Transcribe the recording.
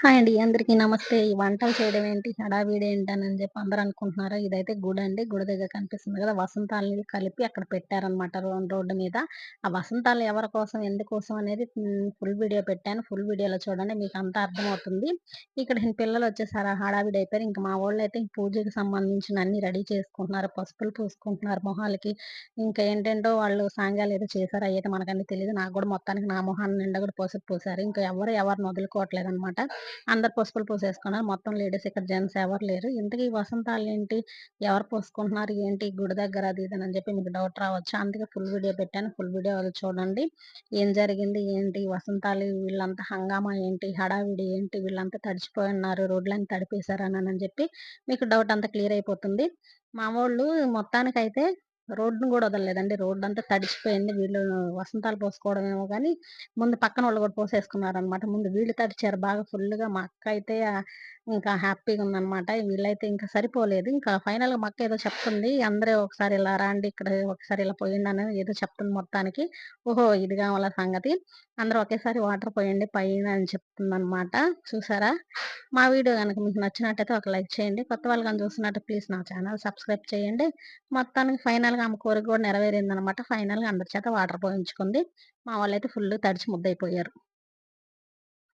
Hi అండి. అందరికీ నమస్తే. ఈ వంటలు చేయడం ఏంటి, హడావిడి ఏంటని చెప్పి అందరూ అనుకుంటున్నారు. ఇదైతే గుడండి. గుడి దగ్గర కనిపిస్తుంది కదా! వసంతాలని కలిపి అక్కడ పెట్టారనమాట రోడ్డు మీద. ఆ వసంతాలు ఎవరి కోసం, ఎందుకోసం అనేది ఫుల్ వీడియో పెట్టాను. ఫుల్ వీడియోలో చూడండి మీకంతా అర్థమవుతుంది. ఇక్కడ పిల్లలొచ్చేసారు. హడావిడి అయిపోయారు. ఇంక మా వోళ్ళైతే పూజకి సంబంధించిన అన్నీ రెడీ చేసుకుంటున్నారు. పసుపులు పూసుకుంటున్నారు మొహాలకి. ఇంకా ఏంటేంటో వాళ్ళు సాంగ్యాలు ఏదో చేశారు. అయ్యయితే మనకన్నీ తెలీదు. నాకు గూడా మొత్తానికి నా మొహాన నిండా కూడా పసుపు పూసారు. ఇంకా ఎవరిని వదులుకోవట్లేదనమాట. అందరూ పసుపులు పూసేసుకున్నారు. మొత్తం లేడీస్ ఇక్కడ జెంట్స్ ఎవరు లేరు. ఇంతకీ ఈ వసంతాలేంటి? ఎవరు పోసుకుంటున్నారు? ఏంటి? గుడి దగ్గర అది ఇది అని చెప్పి మీకు డౌట్ రావచ్చు. అందుకే ఫుల్ వీడియో పెట్టాను. ఫుల్ వీడియో అది చూడండి. ఏం జరిగింది? ఏంటి? వసంతాలు వీళ్ళంతా హంగామా ఏంటి? హడావిడి ఏంటి? వీళ్ళంతా తడిచిపోయున్నారు. రోడ్లన్నీ తడిపేశారనని చెప్పి మీకు డౌట్ అంతా క్లియర్ అయిపోతుంది. మా వోళ్ళు మొత్తానికైతే రోడ్డుని గూడా వదలలేదండి. రోడ్డంతా తడిచిపోయింది. వీళ్ళు వసంతాలు పోసుకోవడమేమో గానీ, ముందు పక్కనోళ్ళు గూడా పోసేసుకున్నారనమాట. ముందు వీళ్ళు తడిచారు బాగా ఫుల్లుగా. మా అక్కయితే ఇంకా హ్యాపీగుందనమాట. వీళ్ళైతే ఇంకా సరిపోలేదు. ఇంకా ఫైనల్‌గా మా అక్క ఏదో చెప్తుంది. అందరూ ఒకసారి ఇలా రండి, ఇక్కడ ఒకసారి ఇలా పోయండని ఏదో చెప్తుంది మొత్తానికి. ఓహో! ఇది కావాలా సంగతి. అందరూ ఒకేసారి వాటర్ పోయండి పైన అని చెప్తుందనమాట. చూసారా? మా వీడియో గనక మీకు నచ్చినట్టయితే ఒక లైక్ చేయండి. కొత్త వాళ్ళు గాని చూస్తున్నట్టు ప్లీజ్ నా ఛానల్ సబ్స్క్రైబ్ చేయండి. మొత్తానికి ఫైనల్‌గా ఆమె కోరిక గూడా నెరవేరిందనమాట. ఫైనల్‌గా అందరి చేత వాటర్ పోయించుకుంది. మా వాళ్ళైతే ఫుల్లు తడిచి ముద్దయిపోయారు.